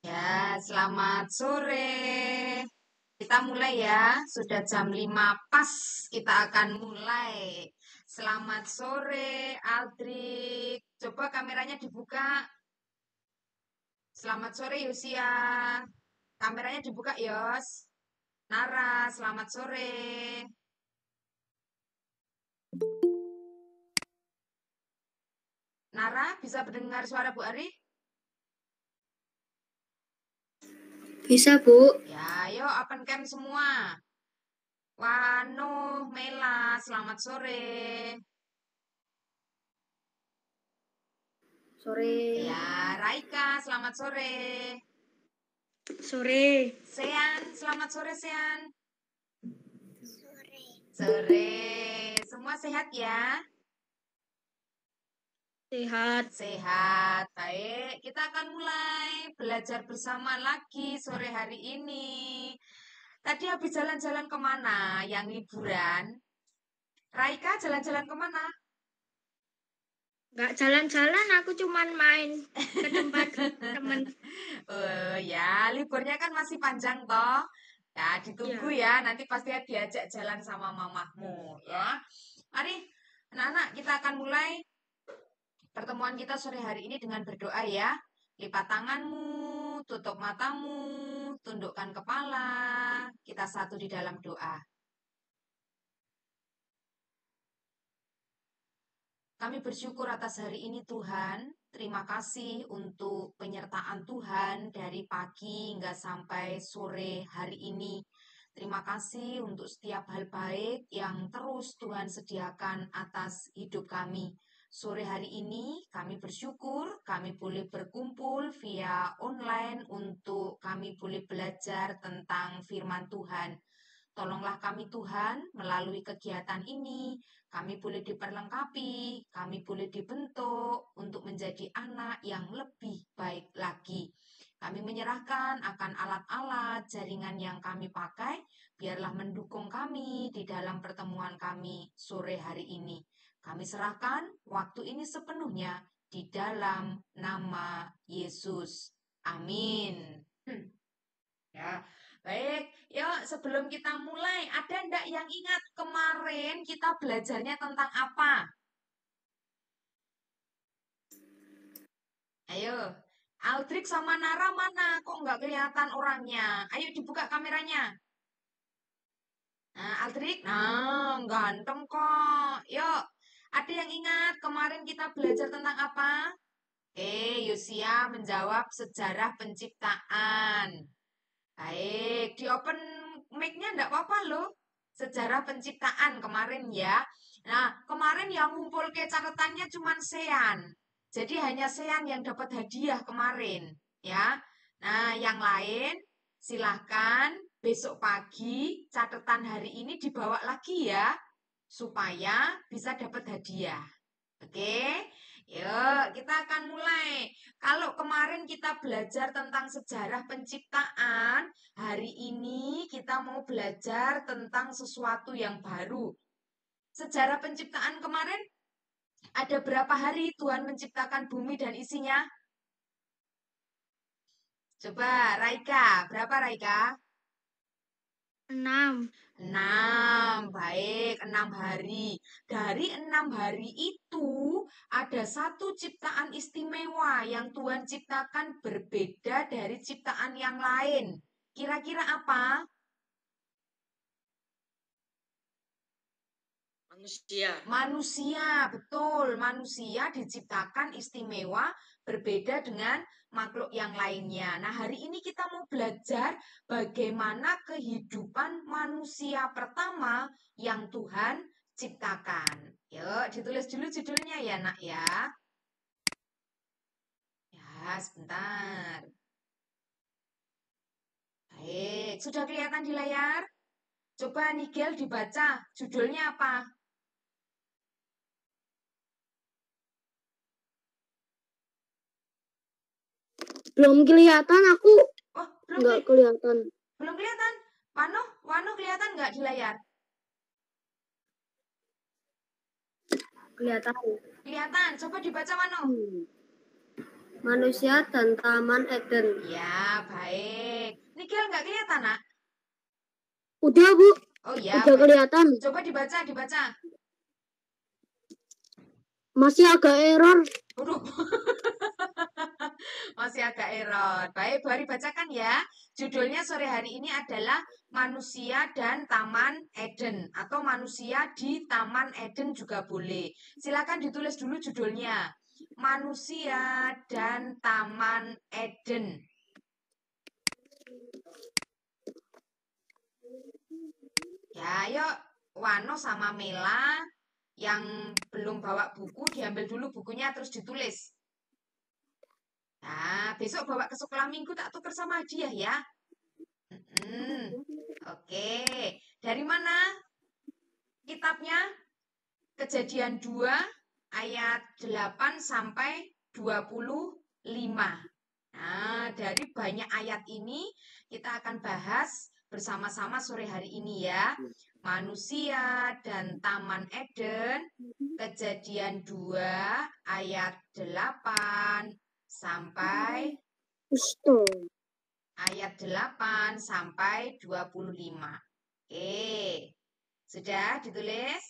Ya, selamat sore. Kita mulai ya. Sudah jam 5 pas kita akan mulai. Selamat sore, Aldrik. Coba kameranya dibuka. Selamat sore, Yusia. Kameranya dibuka, Yos. Nara, selamat sore. Nara, bisa mendengar suara Bu Ari? Bisa, Bu. Ya, ayo open cam semua. Wano, Mela, selamat sore. Sore. Ya, Raika, selamat sore. Sore. Sean, selamat sore Sean. Sore. Sore. Semua sehat ya? Sehat. Sehat. Baik, kita akan mulai belajar bersama lagi sore hari ini. Tadi habis jalan-jalan kemana? Yang liburan? Raika jalan-jalan kemana? Nggak jalan-jalan, aku cuman main ke tempat temen. Oh ya, liburnya kan masih panjang toh. Ya, ditunggu ya. Nanti pasti diajak jalan sama mamahmu ya. Mari, anak-anak, kita akan mulai pertemuan kita sore hari ini dengan berdoa ya. Lipat tanganmu, tutup matamu, tundukkan kepala. Kita satu di dalam doa. Kami bersyukur atas hari ini Tuhan. Terima kasih untuk penyertaan Tuhan dari pagi hingga sampai sore hari ini. Terima kasih untuk setiap hal baik yang terus Tuhan sediakan atas hidup kami. Sore hari ini kami bersyukur kami boleh berkumpul via online untuk kami boleh belajar tentang firman Tuhan. Tolonglah kami Tuhan melalui kegiatan ini, kami boleh diperlengkapi, kami boleh dibentuk untuk menjadi anak yang lebih baik lagi. Kami menyerahkan akan alat-alat jaringan yang kami pakai, biarlah mendukung kami di dalam pertemuan kami sore hari ini. Kami serahkan waktu ini sepenuhnya di dalam nama Yesus. Amin. Ya, baik. Yuk, sebelum kita mulai, ada ndak yang ingat kemarin kita belajarnya tentang apa? Ayo, Aldrik sama Nara mana? Kok nggak kelihatan orangnya? Ayo dibuka kameranya. Nah, Aldrik, nah, ganteng kok. Yuk, ada yang ingat kemarin kita belajar tentang apa? Yosia menjawab sejarah penciptaan. Baik, di open mic-nya enggak apa-apa loh. Sejarah penciptaan kemarin ya. Nah, kemarin yang ngumpul ke catatannya cuma Sean. Jadi hanya Sean yang dapat hadiah kemarin ya. Nah, yang lain silahkan besok pagi catatan hari ini dibawa lagi ya. Supaya bisa dapat hadiah. Oke, yuk kita akan mulai. Kalau kemarin kita belajar tentang sejarah penciptaan, hari ini kita mau belajar tentang sesuatu yang baru. Sejarah penciptaan kemarin ada berapa hari Tuhan menciptakan bumi dan isinya? Coba Raika, berapa Raika? 6. 6, baik, 6 hari. Dari 6 hari itu ada satu ciptaan istimewa yang Tuhan ciptakan berbeda dari ciptaan yang lain. Kira-kira apa? Manusia. Manusia, betul. Manusia diciptakan istimewa berbeda dengan makhluk yang lainnya. Nah, hari ini kita mau belajar bagaimana kehidupan manusia pertama yang Tuhan ciptakan. Yuk, ditulis dulu judulnya ya, Nak ya. Ya, sebentar. Baik, sudah kelihatan di layar? Coba Nigel dibaca, judulnya apa? Belum kelihatan, aku Oh, nggak kelihatan. belum kelihatan. Wano kelihatan nggak di layar? Kelihatan. Kelihatan. Coba dibaca Wano. Manusia dan Taman Eden. Ya, baik. Nigel nggak kelihatan, nak? Udah, Bu. Oh ya, Udah kelihatan. coba dibaca. Masih agak error. Waduh. Masih agak error. Baik, Bari bacakan ya. Judulnya sore hari ini adalah Manusia dan Taman Eden atau Manusia di Taman Eden juga boleh. Silakan ditulis dulu judulnya. Manusia dan Taman Eden. Ya, yuk Wano sama Mela yang belum bawa buku diambil dulu bukunya terus ditulis. Nah, besok bawa ke sekolah minggu tak tuker sama hadiah ya. Oke, dari mana kitabnya? Kejadian 2 ayat 8 sampai 25. Nah, dari banyak ayat ini kita akan bahas bersama-sama sore hari ini ya. Manusia dan Taman Eden, Kejadian 2 ayat 8 sampai ayat 8 sampai 25. Oke. Sudah ditulis?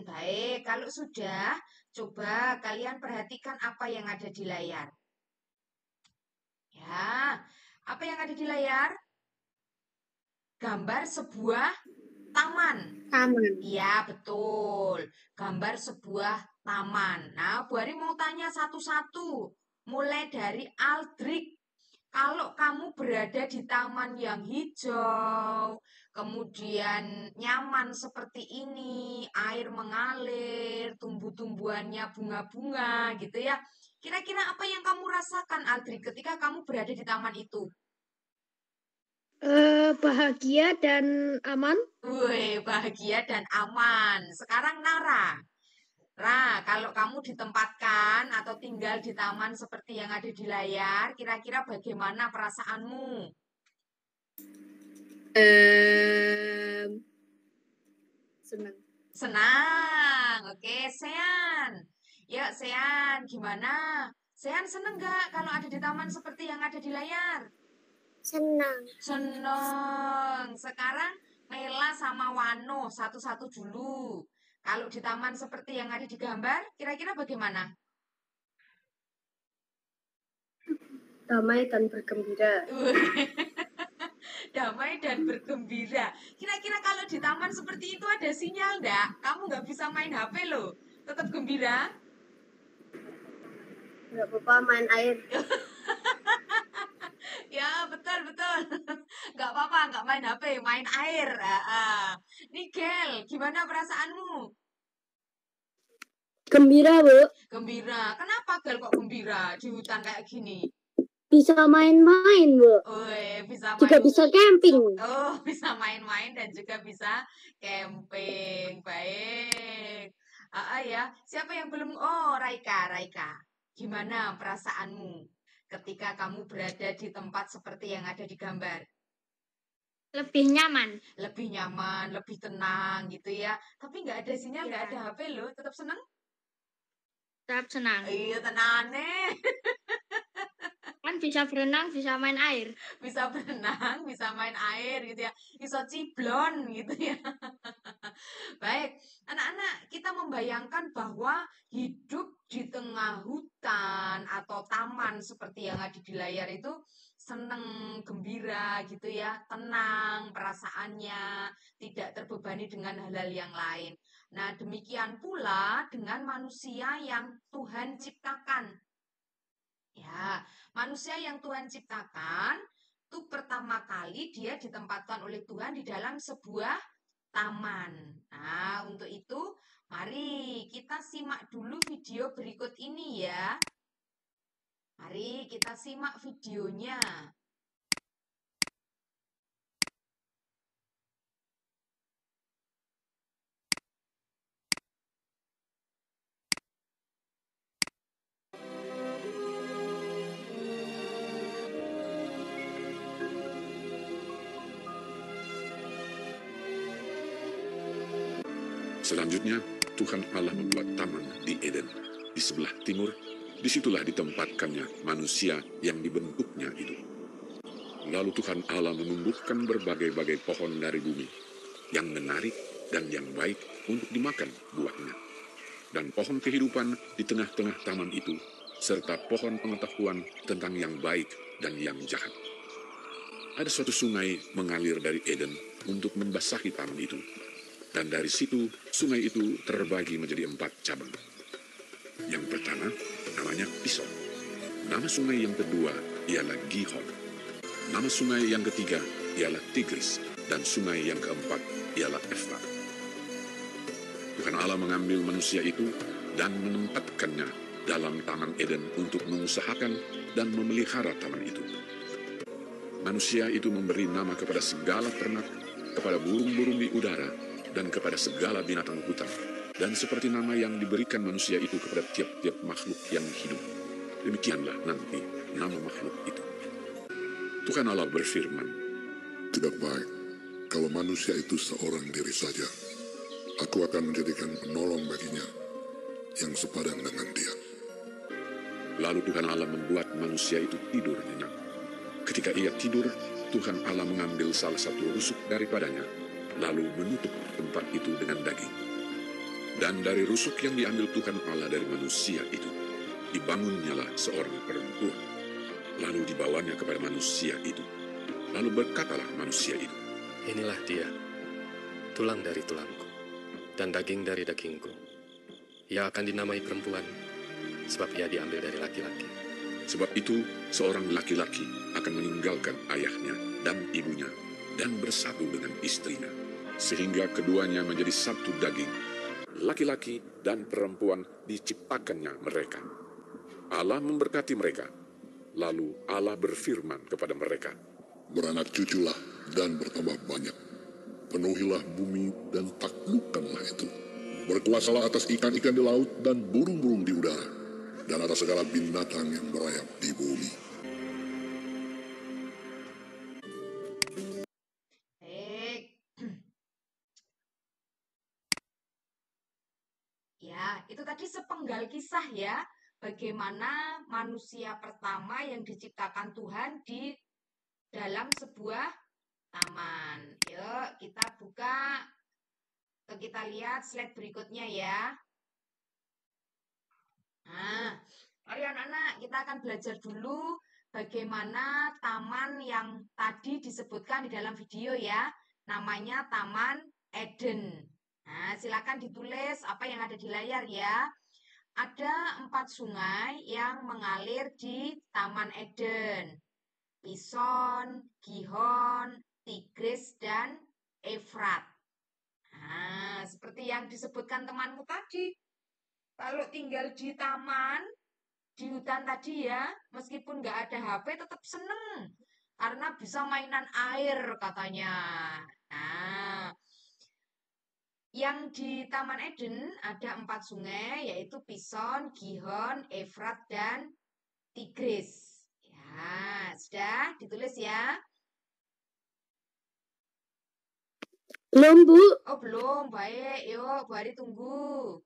Baik. Kalau sudah, coba kalian perhatikan apa yang ada di layar. Ya, apa yang ada di layar? Gambar sebuah taman. Taman. Iya, betul. Gambar sebuah taman. Nah, Bu Ari mau tanya satu-satu. Mulai dari Aldrik. Kalau kamu berada di taman yang hijau, kemudian nyaman seperti ini, air mengalir, tumbuh-tumbuhannya bunga-bunga gitu ya. Kira-kira apa yang kamu rasakan, Aldri, ketika kamu berada di taman itu? Bahagia dan aman. Wih, bahagia dan aman. Sekarang Nara. Kalau kamu ditempatkan atau tinggal di taman seperti yang ada di layar, kira-kira bagaimana perasaanmu? Senang. Senang. Oke, Sean. Yuk, Sean, gimana? Sean seneng nggak kalau ada di taman seperti yang ada di layar? Senang. Seneng. Sekarang Mela sama Wano satu-satu dulu. Kalau di taman seperti yang ada di gambar, kira-kira bagaimana? Damai dan bergembira. Damai dan bergembira. Kira-kira kalau di taman seperti itu ada sinyal enggak? Kamu nggak bisa main HP loh. Tetap gembira? Nggak apa-apa main air. Ya, betul. Nggak apa-apa, nggak main HP, main air. Nigel, gimana perasaanmu? Gembira, Bu. Gembira. Kenapa, Gel, kok gembira di hutan kayak gini? Bisa main-main, Bu. Bisa Juga main. bisa camping. Oh, bisa main-main dan juga bisa camping. Baik. Ya. Siapa yang belum? Oh, Raika. Gimana perasaanmu ketika kamu berada di tempat seperti yang ada di gambar? Lebih nyaman. Lebih nyaman, lebih tenang gitu ya. Tapi nggak ada sinyal, nggak Ya. ada HP loh. Tetap senang? Tetap senang. Iya, tenang nih. Kan bisa berenang, bisa main air. Bisa berenang, bisa main air gitu ya. Bisa ciblon gitu ya. Baik, anak-anak, kita membayangkan bahwa hidup di tengah hutan atau taman seperti yang ada di layar itu seneng, gembira gitu ya, tenang perasaannya, tidak terbebani dengan hal-hal yang lain. Nah, demikian pula dengan manusia yang Tuhan ciptakan. Ya, manusia yang Tuhan ciptakan itu pertama kali dia ditempatkan oleh Tuhan di dalam sebuah taman. Nah, untuk itu mari kita simak dulu video berikut ini ya. Mari kita simak videonya. Selanjutnya, Tuhan Allah membuat taman di Eden, di sebelah timur. Disitulah ditempatkannya manusia yang dibentuknya itu. Lalu Tuhan Allah menumbuhkan berbagai-bagai pohon dari bumi, yang menarik dan yang baik untuk dimakan buahnya. Dan pohon kehidupan di tengah-tengah taman itu, serta pohon pengetahuan tentang yang baik dan yang jahat. Ada suatu sungai mengalir dari Eden untuk membasahi taman itu. Dan dari situ, sungai itu terbagi menjadi 4 cabang. Yang pertama, namanya Pison. Nama sungai yang kedua ialah Gihon. Nama sungai yang ketiga ialah Tigris. Dan sungai yang keempat ialah Efrat. Tuhan Allah mengambil manusia itu dan menempatkannya dalam Taman Eden untuk mengusahakan dan memelihara taman itu. Manusia itu memberi nama kepada segala ternak, kepada burung-burung di udara, dan kepada segala binatang hutan. Dan seperti nama yang diberikan manusia itu kepada tiap-tiap makhluk yang hidup, demikianlah nanti nama makhluk itu. Tuhan Allah berfirman, "Tidak baik kalau manusia itu seorang diri saja. Aku akan menjadikan penolong baginya yang sepadan dengan dia." Lalu Tuhan Allah membuat manusia itu tidur nyenyak. Ketika ia tidur, Tuhan Allah mengambil salah satu rusuk daripadanya, lalu menutup tempat itu dengan daging. Dan dari rusuk yang diambil Tuhan Allah dari manusia itu, dibangunnyalah seorang perempuan. Lalu dibawanya kepada manusia itu. Lalu berkatalah manusia itu, "Inilah dia, tulang dari tulangku, dan daging dari dagingku. Ia akan dinamai perempuan, sebab ia diambil dari laki-laki." Sebab itu, seorang laki-laki akan meninggalkan ayahnya dan ibunya, dan bersatu dengan istrinya, sehingga keduanya menjadi satu daging. Laki-laki dan perempuan diciptakannya mereka. Allah memberkati mereka. Lalu Allah berfirman kepada mereka, "Beranak cuculah dan bertambah banyak. Penuhilah bumi dan taklukkanlah itu. Berkuasalah atas ikan-ikan di laut dan burung-burung di udara, dan atas segala binatang yang merayap di bumi." Ya, itu tadi sepenggal kisah ya, bagaimana manusia pertama yang diciptakan Tuhan di dalam sebuah taman. Yuk, kita buka atau kita lihat slide berikutnya ya. Nah, mari anak-anak, kita akan belajar dulu bagaimana taman yang tadi disebutkan di dalam video ya. Namanya Taman Eden. Nah, silakan ditulis apa yang ada di layar ya. Ada 4 sungai yang mengalir di Taman Eden. Pison, Gihon, Tigris, dan Efrat. Nah, seperti yang disebutkan temanmu tadi. Kalau tinggal di taman, di hutan tadi ya, meskipun nggak ada HP tetap seneng. Karena bisa mainan air katanya. Nah, yang di Taman Eden ada 4 sungai, yaitu Pison, Gihon, Efrat, dan Tigris. Ya, sudah ditulis ya. Belum, Bu. Oh, belum. Baik, yuk, Bu Ari tunggu.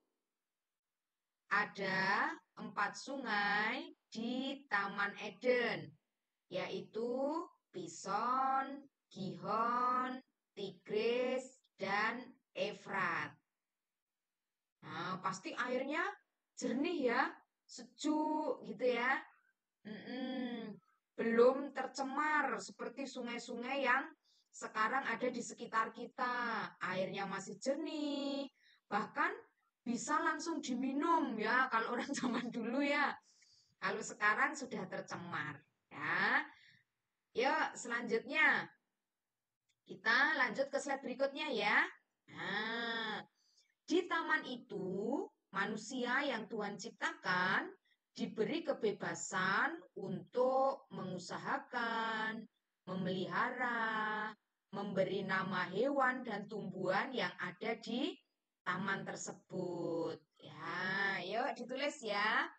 Ada 4 sungai di Taman Eden, yaitu Pison, Gihon, Tigris, dan Efrat. Nah, pasti airnya jernih ya, sejuk gitu ya. Belum tercemar seperti sungai-sungai yang sekarang ada di sekitar kita. Airnya masih jernih, bahkan bisa langsung diminum ya kalau orang zaman dulu ya. Kalau sekarang sudah tercemar ya. Yuk, selanjutnya kita lanjut ke slide berikutnya ya. Nah, di taman itu manusia yang Tuhan ciptakan diberi kebebasan untuk mengusahakan, memelihara, memberi nama hewan dan tumbuhan yang ada di taman tersebut. Ya, yuk ditulis ya.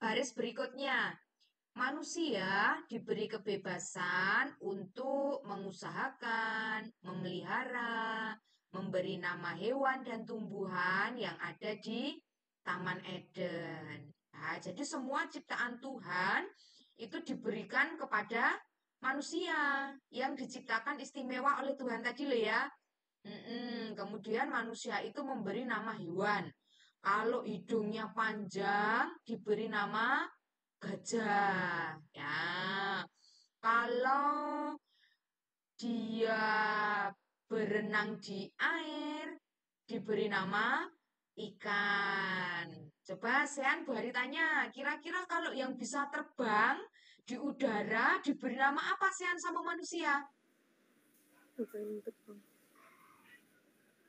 Baris berikutnya. Manusia diberi kebebasan untuk mengusahakan, memelihara, memberi nama hewan dan tumbuhan yang ada di Taman Eden. Nah, jadi semua ciptaan Tuhan itu diberikan kepada manusia yang diciptakan istimewa oleh Tuhan tadi loh ya. Kemudian manusia itu memberi nama hewan. Kalau hidungnya panjang diberi nama gajah. Ya. Kalau dia berenang di air diberi nama ikan. Coba Sean Bu Hari tanya, kira-kira kalau yang bisa terbang di udara diberi nama apa Sean sama manusia?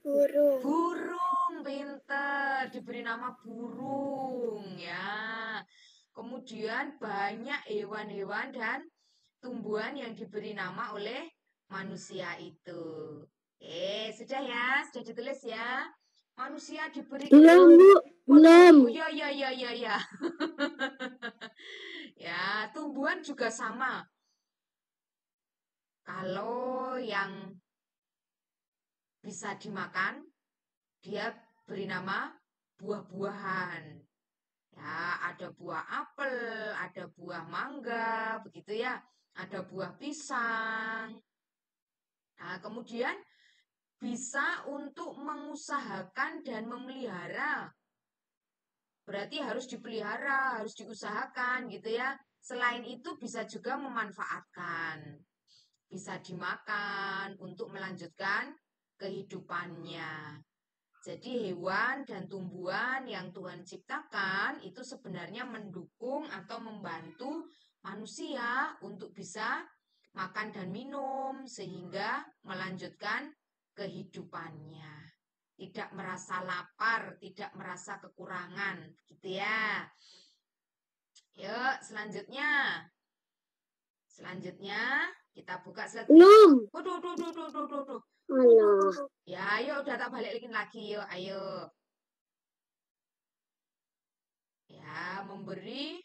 Burung. Burung, pinter, diberi nama burung ya. Kemudian banyak hewan-hewan dan tumbuhan yang diberi nama oleh manusia itu. Sudah ya, sudah ditulis ya. Manusia diberi Belum, Bu. Belum. Oh, ya. Ya, tumbuhan juga sama. Kalau yang bisa dimakan, dia beri nama buah-buahan. Ya, ada buah apel, ada buah mangga, begitu ya. Ada buah pisang. Nah, kemudian bisa untuk mengusahakan dan memelihara. Berarti harus dipelihara, harus diusahakan gitu ya. Selain itu bisa juga memanfaatkan. Bisa dimakan untuk melanjutkan kehidupannya. Jadi hewan dan tumbuhan yang Tuhan ciptakan itu sebenarnya mendukung atau membantu manusia untuk bisa makan dan minum sehingga melanjutkan kehidupannya. Tidak merasa lapar, tidak merasa kekurangan, gitu ya. Yuk, selanjutnya. Selanjutnya kita buka slide. Belum. Waduh. Allah. Ya, ayo udah tak balikin lagi, yuk, ayo. Ya, memberi,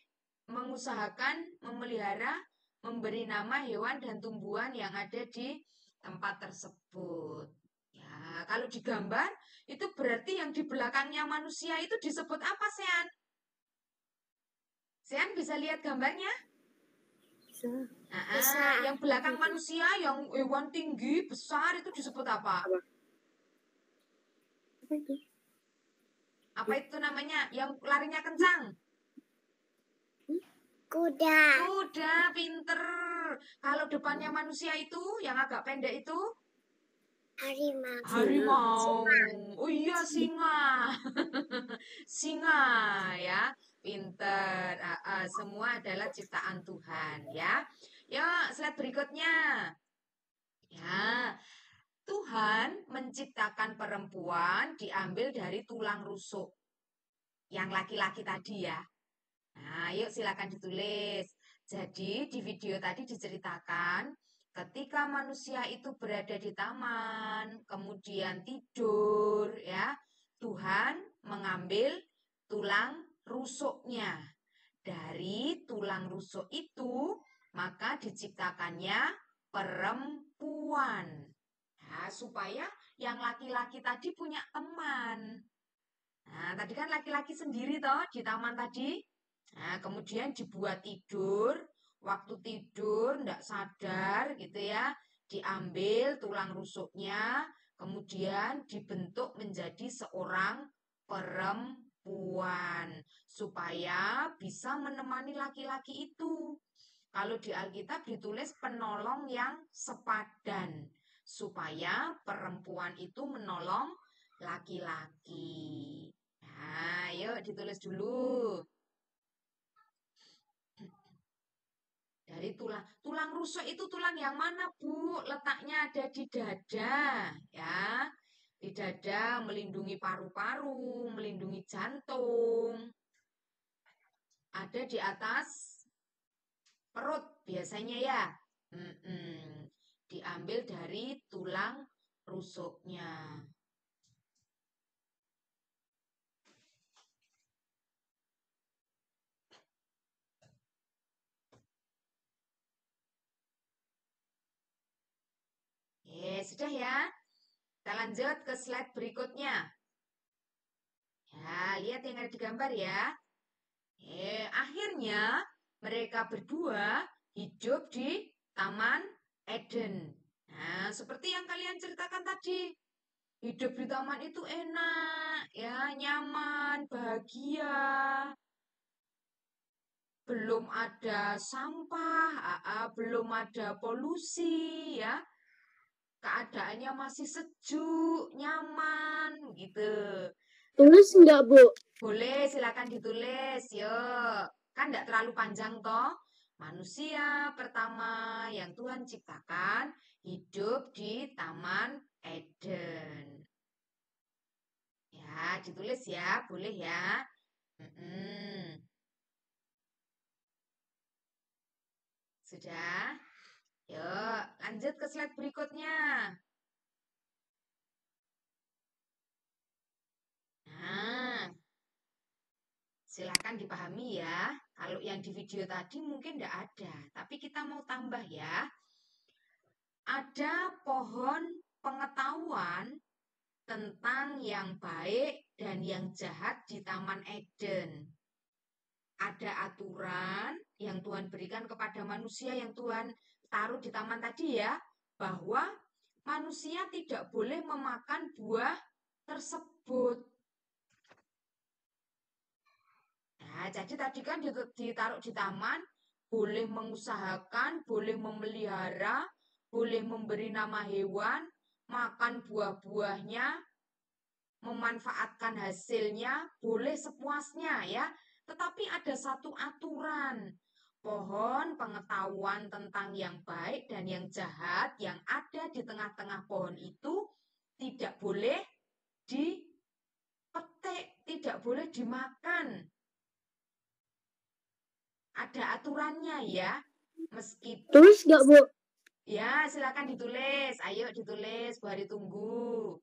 mengusahakan, memelihara, memberi nama hewan dan tumbuhan yang ada di tempat tersebut. Ya, kalau digambar, itu berarti yang di belakangnya manusia itu disebut apa, Sean? Sean bisa lihat gambarnya? Bisa. Yang belakang manusia, yang hewan tinggi, besar, itu disebut apa? Apa itu? Apa itu namanya? Yang larinya kencang? Kuda. Kuda, pinter. Kalau depannya manusia itu, yang agak pendek itu? Harimau. Harimau. Oh iya, singa. Singa ya, pinter. Semua adalah ciptaan Tuhan ya. Ya, slide berikutnya. Ya, Tuhan menciptakan perempuan diambil dari tulang rusuk. Yang laki-laki tadi ya. Nah, yuk silakan ditulis. Jadi di video tadi diceritakan ketika manusia itu berada di taman, kemudian tidur ya, Tuhan mengambil tulang rusuknya. Dari tulang rusuk itu maka diciptakannya perempuan. Nah, supaya yang laki-laki tadi punya teman. Nah, tadi kan laki-laki sendiri toh di taman tadi. Nah, kemudian dibuat tidur. Waktu tidur ndak sadar gitu ya. Diambil tulang rusuknya, kemudian dibentuk menjadi seorang perempuan supaya bisa menemani laki-laki itu. Kalau di Alkitab ditulis penolong yang sepadan supaya perempuan itu menolong laki-laki. Nah, yuk ditulis dulu. Dari tulang rusuk itu tulang yang mana, Bu? Letaknya ada di dada, ya. Di dada melindungi paru-paru, melindungi jantung. Ada di atas perut biasanya ya. Diambil dari tulang rusuknya. Sudah ya. Kita lanjut ke slide berikutnya. Ya, lihat yang ada di gambar ya. Akhirnya mereka berdua hidup di Taman Eden. Nah, seperti yang kalian ceritakan tadi, hidup di taman itu enak, ya, nyaman, bahagia. Belum ada sampah, belum ada polusi, ya. Keadaannya masih sejuk, nyaman, gitu. Tulis enggak, Bu? Boleh, silakan ditulis. Yuk, kan enggak terlalu panjang toh. Manusia pertama yang Tuhan ciptakan hidup di Taman Eden. Ya, ditulis ya, boleh ya. Sudah? Yuk, lanjut ke slide berikutnya. Nah, silakan dipahami ya. Kalau yang di video tadi mungkin tidak ada, tapi kita mau tambah ya. Ada pohon pengetahuan tentang yang baik dan yang jahat di Taman Eden. Ada aturan yang Tuhan berikan kepada manusia yang Tuhan taruh di taman tadi ya, bahwa manusia tidak boleh memakan buah tersebut. Nah, jadi tadi kan ditaruh di taman, boleh mengusahakan, boleh memelihara, boleh memberi nama hewan, makan buah-buahnya, memanfaatkan hasilnya, boleh sepuasnya ya. Tetapi ada satu aturan. Pohon pengetahuan tentang yang baik dan yang jahat yang ada di tengah-tengah pohon itu tidak boleh dipetik, tidak boleh dimakan. Ada aturannya ya. Meskipun Tulis nggak, Bu? ya, silakan ditulis. Ayo ditulis, Bu Hari tunggu.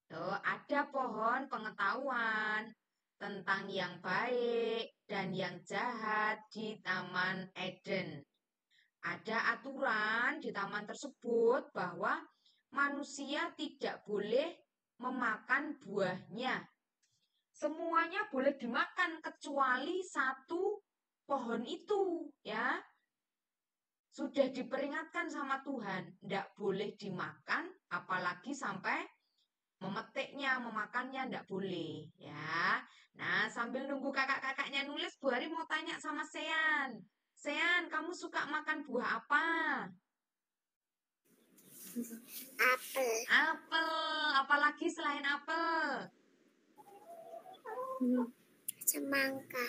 Tuh, ada pohon pengetahuan tentang yang baik dan yang jahat di Taman Eden. Ada aturan di taman tersebut bahwa manusia tidak boleh memakan buahnya. Semuanya boleh dimakan kecuali satu pohon itu, ya. Sudah diperingatkan sama Tuhan, tidak boleh dimakan, apalagi sampai memetiknya, memakannya tidak boleh, ya. Nah, sambil nunggu kakak-kakaknya nulis, Bu Hari mau tanya sama Sean. Sean, kamu suka makan buah apa? Apel. Apel. Apalagi selain apel? Semangka.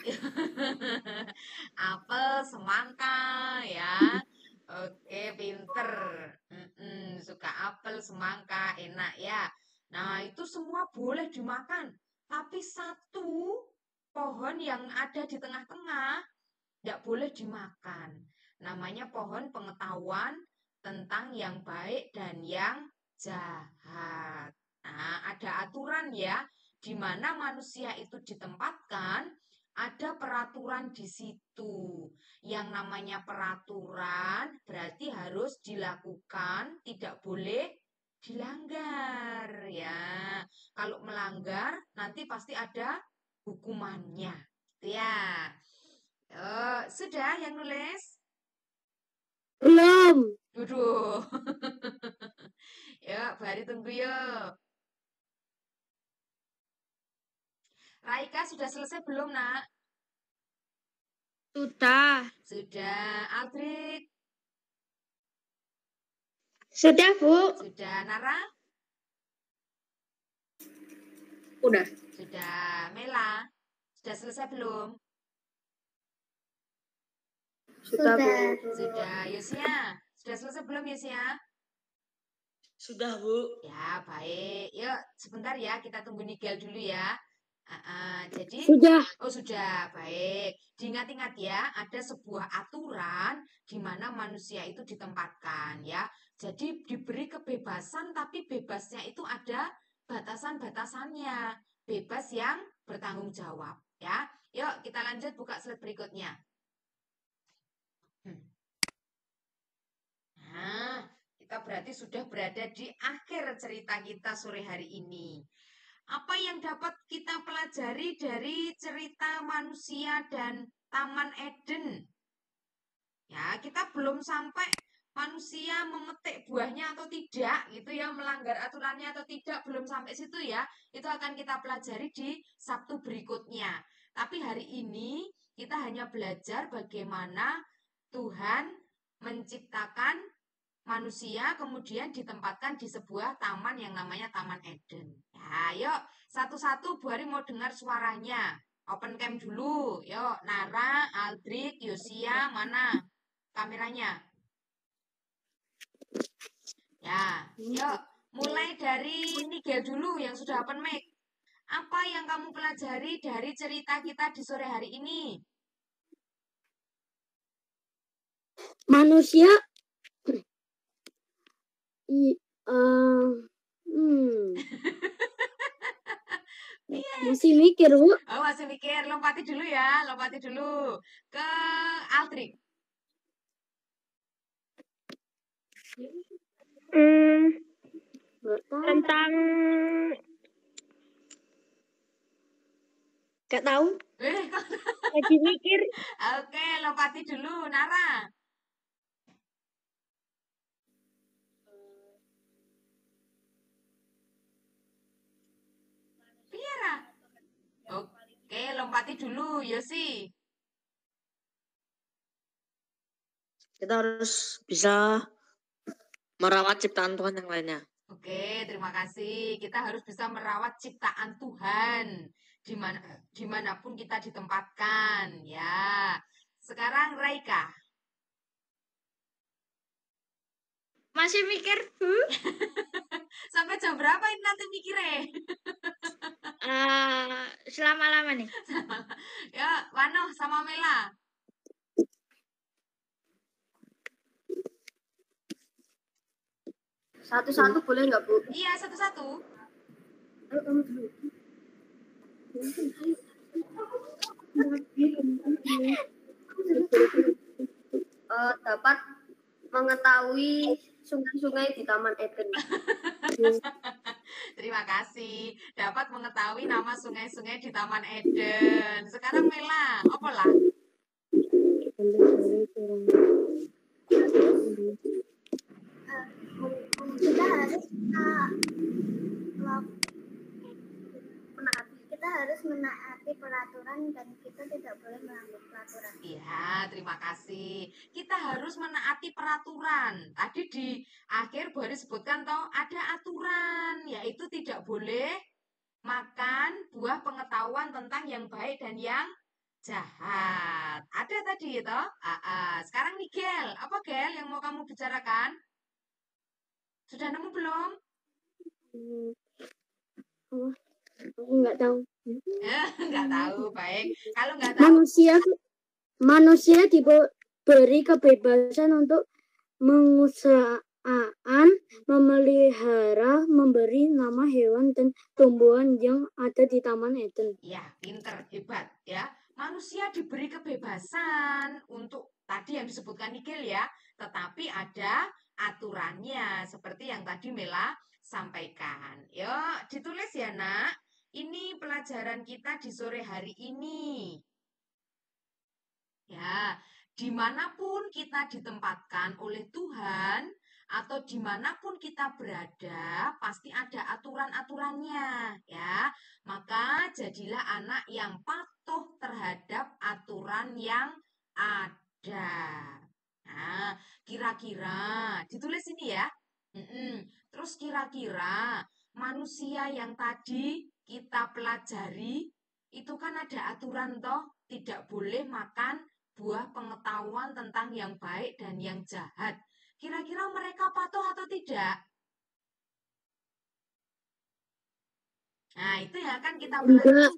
Apel, semangka, ya. Oke, pinter. Suka apel, semangka, enak ya. Nah, itu semua boleh dimakan. Tapi satu pohon yang ada di tengah-tengah tidak boleh dimakan. Namanya pohon pengetahuan tentang yang baik dan yang jahat. Nah, ada aturan ya, di mana manusia itu ditempatkan, ada peraturan di situ. Yang namanya peraturan berarti harus dilakukan, tidak boleh dilanggar ya. Kalau melanggar nanti pasti ada hukumannya. Gitu ya. Sudah yang nulis? Belum. Waduh. Ya, Bari tunggu yuk. Raika sudah selesai belum, Nak? Sudah. Sudah. Aldrik? Sudah, Bu. Sudah. Nara? Udah. Sudah. Mela? Sudah selesai belum? Sudah, Bu. Sudah. Yosia? Sudah selesai belum, Yosia? Sudah, Bu. Ya, baik. Yuk, sebentar ya. Kita tunggu Nigel dulu ya. Jadi, Sudah. oh sudah, baik. Diingat-ingat ya, ada sebuah aturan di mana manusia itu ditempatkan ya. Jadi diberi kebebasan, tapi bebasnya itu ada batasan-batasannya. Bebas yang bertanggung jawab ya. Yuk, kita lanjut buka slide berikutnya. Nah, kita berarti sudah berada di akhir cerita kita sore hari ini. Apa yang dapat kita pelajari dari cerita manusia dan Taman Eden? Ya, kita belum sampai manusia memetik buahnya atau tidak, gitu ya, melanggar aturannya atau tidak, belum sampai situ ya. Itu akan kita pelajari di Sabtu berikutnya. Tapi hari ini kita hanya belajar bagaimana Tuhan menciptakan manusia kemudian ditempatkan di sebuah taman yang namanya Taman Eden. Ya, yuk satu-satu Bu Ari mau dengar suaranya. Open cam dulu. Yuk, Nara, Aldrik, Yosia, mana kameranya? Ya, yuk mulai dari Nigel dulu yang sudah open mic. Apa yang kamu pelajari dari cerita kita di sore hari ini? Manusia masih mikir, Bu. Oh, masih mikir. Lompati dulu ya, lompati dulu. Ke Aldrik. Tentang gak tahu. Kok Lagi mikir. Oke, lompati dulu, Nara. Piera. Oke, lompati dulu, Yosi. Kita harus bisa merawat ciptaan Tuhan yang lainnya. Oke, terima kasih. Kita harus bisa merawat ciptaan Tuhan dimanapun kita ditempatkan. Ya, sekarang Raika. Masih mikir, Bu. Sampai jam berapa ini nanti mikirnya? Selama-lama nih. Ya, Wano sama Mela. Satu-satu boleh nggak, Bu? Iya, satu-satu. Ayo kamu dulu. Dapat mengetahui sungai-sungai di Taman Eden. Terima kasih. Dapat mengetahui nama sungai-sungai di Taman Eden. Sekarang Mela, apa lah? kita harus menaati peraturan dan kita tidak boleh melanggar peraturan. Iya, terima kasih. Kita harus menaati peraturan. Tadi di akhir baru sebutkan toh ada aturan, yaitu tidak boleh makan buah pengetahuan tentang yang baik dan yang jahat. Ada tadi toh? Sekarang nih Gel, apa Gel yang mau kamu bicarakan? Sudah nemu belum? Aku nggak tahu. Nggak tahu, baik. Kalau nggak tahu, Manusia diberi kebebasan untuk mengusahakan, memelihara, memberi nama hewan dan tumbuhan yang ada di Taman Eden. ya, pinter, hebat ya. Manusia diberi kebebasan untuk tadi yang disebutkan Nigel ya, tetapi ada aturannya seperti yang tadi Mela sampaikan. Yuk, ditulis ya, Nak. Ini pelajaran kita di sore hari ini. Ya, dimanapun kita ditempatkan oleh Tuhan atau dimanapun kita berada, pasti ada aturan-aturannya, ya. Maka jadilah anak yang patuh terhadap aturan yang ada. Nah, kira-kira ditulis ini ya. Terus kira-kira manusia yang tadi kita pelajari itu kan ada aturan toh, tidak boleh makan buah pengetahuan tentang yang baik dan yang jahat. Kira-kira mereka patuh atau tidak? Nah, itu ya kan kita pelajari.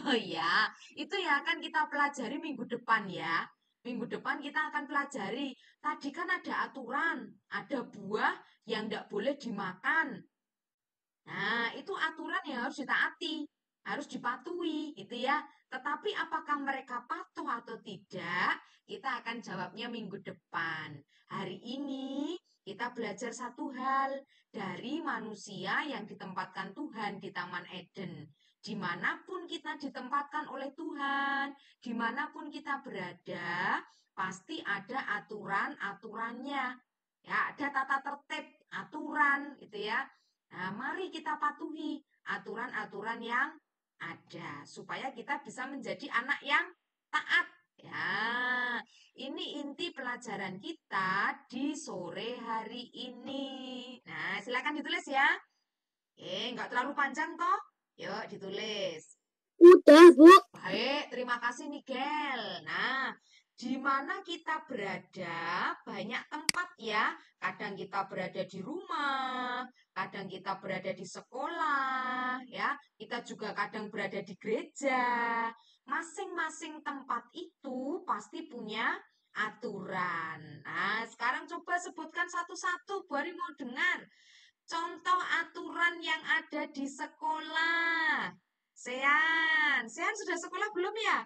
Oh ya, itu ya kan kita pelajari minggu depan ya. Minggu depan kita akan pelajari. Tadi kan ada aturan, ada buah yang tidak boleh dimakan. Nah, itu aturan yang harus ditaati, harus dipatuhi, gitu ya. Tetapi apakah mereka patuh atau tidak, kita akan jawabnya minggu depan. Hari ini Kita belajar satu hal dari manusia yang ditempatkan Tuhan di Taman Eden. Dimanapun kita ditempatkan oleh Tuhan, dimanapun kita berada, pasti ada aturan-aturannya. Ya, ada tata tertib, aturan gitu ya. Nah, mari kita patuhi aturan-aturan yang ada supaya kita bisa menjadi anak yang taat. Ya, ini inti pelajaran kita di sore hari ini. Nah, silakan ditulis ya. Nggak terlalu panjang toh? Yuk, ditulis. Udah, Bu. Baik, terima kasih Nigel. Nah, di mana kita berada, banyak tempat ya. Kadang kita berada di rumah, kadang kita berada di sekolah, ya. Kita juga kadang berada di gereja. Masing-masing tempat itu pasti punya aturan. Nah, sekarang coba sebutkan satu-satu, Bari mau dengar. Contoh aturan yang ada di sekolah. Sean sudah sekolah belum ya?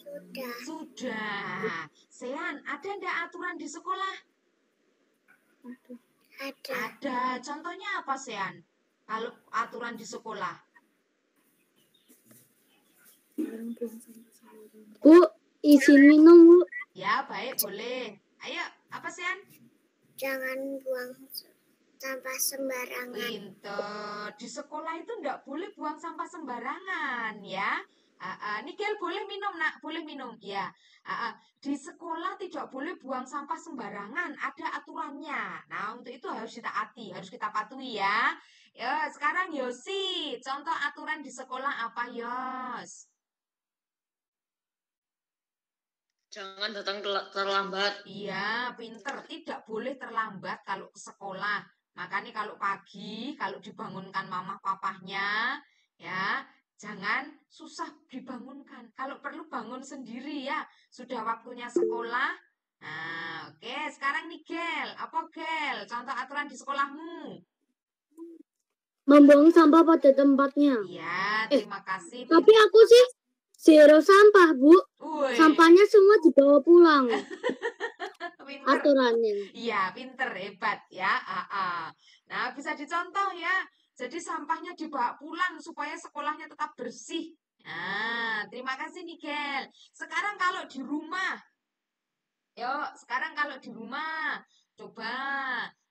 Sudah. Sudah. Sean, ada enggak aturan di sekolah? Ada. Ada. Contohnya apa, Sean? Kalau aturan di sekolah? Bu, izin minum, Bu. Ya, baik, boleh. Ayo, apa, Sean? Jangan buang sampah sembarangan. Pinter. Di sekolah itu enggak boleh buang sampah sembarangan, ya. Nigel boleh minum, nak. Boleh minum, ya. Di sekolah tidak boleh buang sampah sembarangan. Ada aturannya. Nah, untuk itu harus ditaati, harus kita patuhi, ya. Ya, sekarang Yosi. Contoh aturan di sekolah apa, Yos? Jangan datang terlambat. Iya, pinter. Tidak boleh terlambat kalau ke sekolah. Makanya kalau pagi, kalau dibangunkan mama papahnya, ya, jangan susah dibangunkan. Kalau perlu bangun sendiri ya. Sudah waktunya sekolah. Nah, oke. Sekarang nih, Gel. Apa, Gel? Contoh aturan di sekolahmu. Membuang sampah pada tempatnya. Iya, terima kasih. Tapi aku sih zero sampah, Bu. Woi. Sampahnya semua dibawa pulang. Pinter. Aturannya. Iya, pinter, hebat ya. Nah, bisa dicontoh ya. Jadi sampahnya dibawa pulang supaya sekolahnya tetap bersih. Nah, terima kasih Nigel. Sekarang kalau di rumah. Yuk, sekarang kalau di rumah. Coba,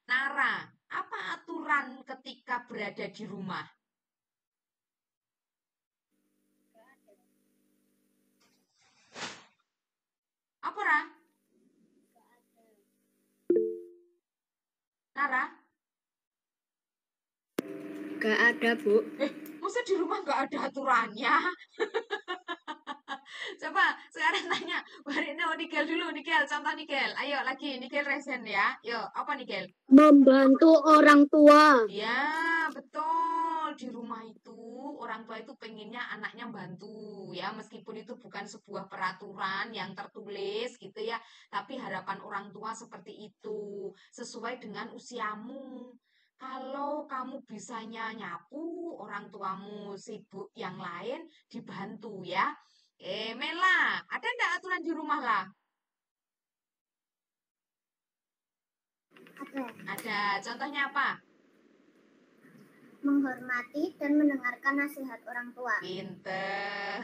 Nara, apa aturan ketika berada di rumah? Apa, Ra? Nara? Gak ada, Bu. Masa di rumah gak ada aturannya? Coba sekarang tanya Barino, Nigel dulu, Nigel, contoh Nigel. Ayo lagi, Nigel resen ya. Yuk, apa Nigel? Membantu orang tua. Ya, betul. Di rumah itu, orang tua itu pengennya anaknya bantu ya. Meskipun itu bukan sebuah peraturan yang tertulis gitu ya. Tapi harapan orang tua seperti itu. Sesuai dengan usiamu. Kalau kamu bisanya nyapu, orang tuamu sibuk yang lain, dibantu ya. Mela, ada enggak aturan di rumah lah? Ada. Contohnya apa? Menghormati dan mendengarkan nasihat orang tua. Pinter.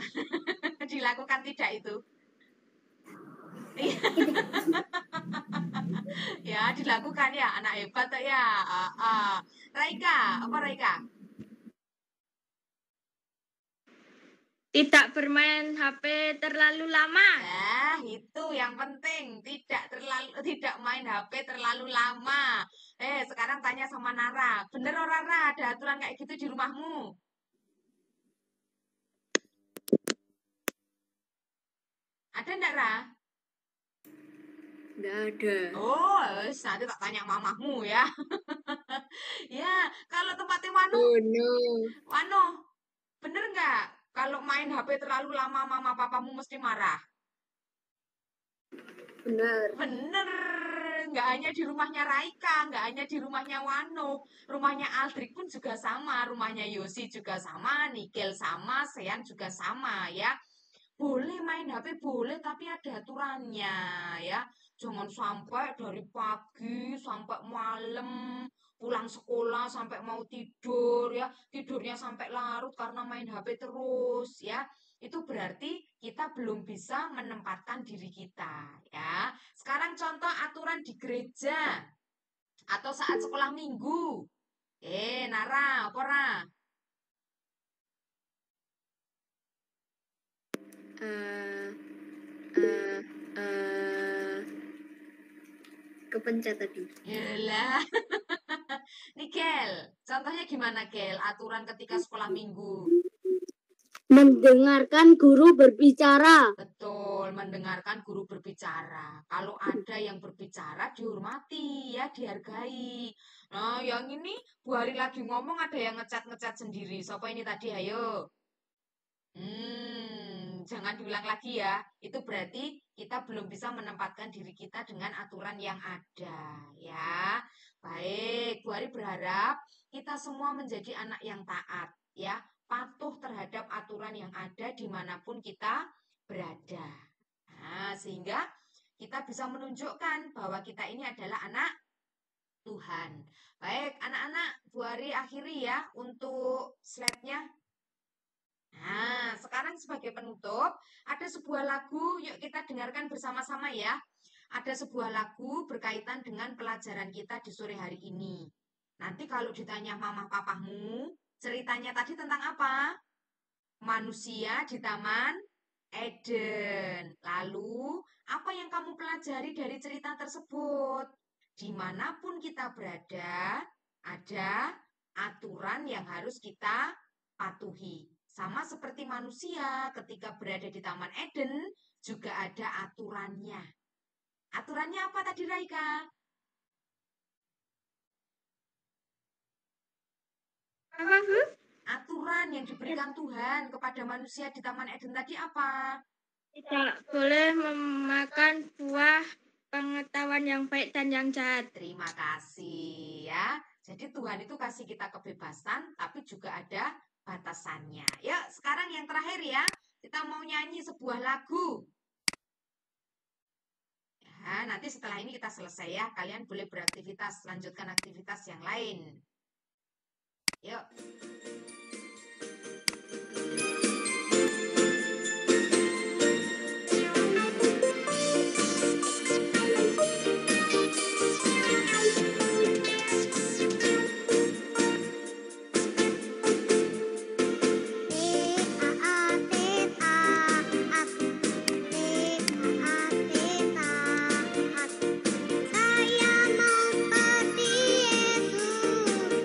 Dilakukan tidak itu? Ya, dilakukan ya. Anak hebat tuh ya. Raika, apa Raika? Tidak bermain HP terlalu lama. Nah, itu yang penting. Tidak main HP terlalu lama. Sekarang tanya sama Nara. Bener orang Nara ada aturan kayak gitu di rumahmu? Ada enggak, Ra? Enggak ada. Oh, nanti tak tanya mamahmu ya. Ya, kalau tempatnya Wano. Oh no. Wano, bener nggak? Kalau main HP terlalu lama, mama papamu mesti marah. Benar. Bener, nggak hanya di rumahnya Raika, nggak hanya di rumahnya Wano, rumahnya Aldrik pun juga sama, rumahnya Yosi juga sama, Nigel sama, Sean juga sama ya. Boleh main HP boleh, tapi ada aturannya ya. Jangan sampai dari pagi sampai malam, pulang sekolah sampai mau tidur ya, tidurnya sampai larut karena main HP terus ya. Itu berarti kita belum bisa menempatkan diri kita ya. Sekarang contoh aturan di gereja atau saat sekolah minggu. Nara, apa Ra? Kepencet tadi. Yalah. Nih Kel, contohnya gimana Kel? Aturan ketika sekolah minggu. Mendengarkan guru berbicara. Betul, mendengarkan guru berbicara. Kalau ada yang berbicara dihormati ya, dihargai. Nah, yang ini Bu Hari lagi ngomong ada yang ngecat-ngecat sendiri. Siapa ini tadi? Ayo. Jangan diulang lagi ya. Itu berarti kita belum bisa menempatkan diri kita dengan aturan yang ada ya. Baik, Bu Hari berharap kita semua menjadi anak yang taat ya, patuh terhadap aturan yang ada dimanapun kita berada. Nah, sehingga kita bisa menunjukkan bahwa kita ini adalah anak Tuhan. Baik, anak-anak, Bu Hari akhiri ya untuk slide-nya. Nah, sekarang sebagai penutup, ada sebuah lagu, yuk kita dengarkan bersama-sama ya. Ada sebuah lagu berkaitan dengan pelajaran kita di sore hari ini. Nanti kalau ditanya mama papamu, ceritanya tadi tentang apa? Manusia di Taman Eden. Lalu, apa yang kamu pelajari dari cerita tersebut? Dimanapun kita berada, ada aturan yang harus kita patuhi. Sama seperti manusia ketika berada di Taman Eden, juga ada aturannya. Aturannya apa tadi, Raika? Apa, Bu? Aturan yang diberikan Tuhan kepada manusia di Taman Eden tadi apa? Tidak boleh memakan buah pengetahuan yang baik dan yang jahat. Terima kasih ya. Jadi Tuhan itu kasih kita kebebasan, tapi juga ada batasannya. Ya, sekarang yang terakhir ya. Kita mau nyanyi sebuah lagu. Ya, nanti setelah ini kita selesai ya. Kalian boleh beraktivitas, lanjutkan aktivitas yang lain. Yuk. Saya mau seperti Yesus,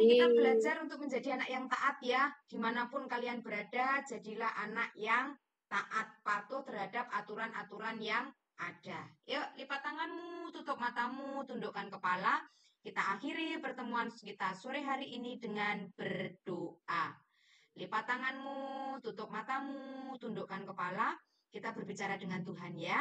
ini kita belajar untuk menjadi anak yang taat ya. Dimanapun kalian berada, jadilah anak yang taat, patuh terhadap aturan-aturan yang ada. Yuk, lipat tanganmu, tutup matamu, tundukkan kepala. Kita akhiri pertemuan kita sore hari ini dengan berdoa. Lipat tanganmu, tutup matamu, tundukkan kepala. Kita berbicara dengan Tuhan ya.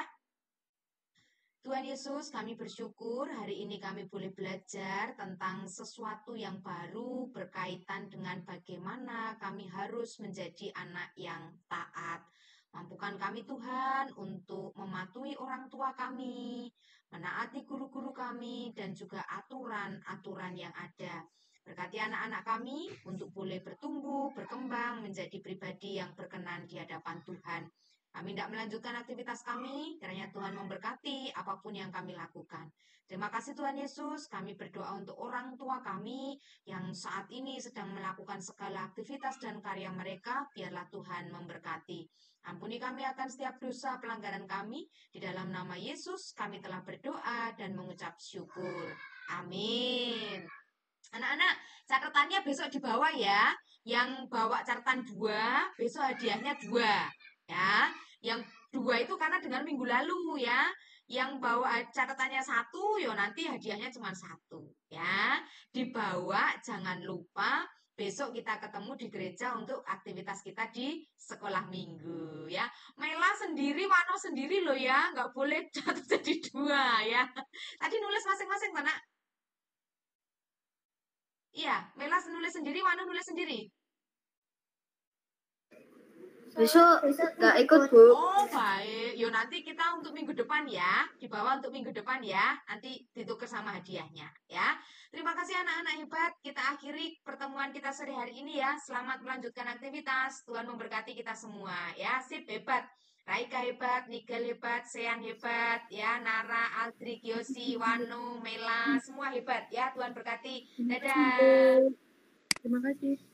Tuhan Yesus, kami bersyukur hari ini kami boleh belajar tentang sesuatu yang baru berkaitan dengan bagaimana kami harus menjadi anak yang taat. Mampukan kami Tuhan untuk mematuhi orang tua kami, menaati guru-guru kami, dan juga aturan-aturan yang ada. Berkati anak-anak kami untuk boleh bertumbuh, berkembang, menjadi pribadi yang berkenan di hadapan Tuhan. Kami tidak melanjutkan aktivitas kami, kiranya Tuhan memberkati apapun yang kami lakukan. Terima kasih Tuhan Yesus, kami berdoa untuk orang tua kami yang saat ini sedang melakukan segala aktivitas dan karya mereka, biarlah Tuhan memberkati. Ampuni kami akan setiap dosa pelanggaran kami, di dalam nama Yesus kami telah berdoa dan mengucap syukur. Amin. Anak-anak, catatannya besok di bawah ya. Yang bawa catatan 2, besok hadiahnya 2. Ya, yang 2 itu karena dengan minggu lalu ya. Yang bawa catatannya 1, yo nanti hadiahnya cuma 1 ya. Dibawa, jangan lupa besok kita ketemu di gereja untuk aktivitas kita di sekolah minggu ya. Mela sendiri, Wano sendiri loh ya, nggak boleh jadi 2 ya. Tadi nulis masing-masing mana? Iya, Mela nulis sendiri, Wano nulis sendiri. Besok nggak ikut, Bu. Oh, baik. Yo nanti kita untuk minggu depan ya. Dibawa untuk minggu depan ya. Nanti ditukar sama hadiahnya ya. Terima kasih anak-anak hebat. Kita akhiri pertemuan kita sore hari ini ya. Selamat melanjutkan aktivitas. Tuhan memberkati kita semua ya. Sip, hebat. Raika hebat, Nigel hebat, Sean hebat, ya, Nara, Aldri, Yosi, Wano, Mela, semua hebat ya. Tuhan berkati. Dadah. Terima kasih.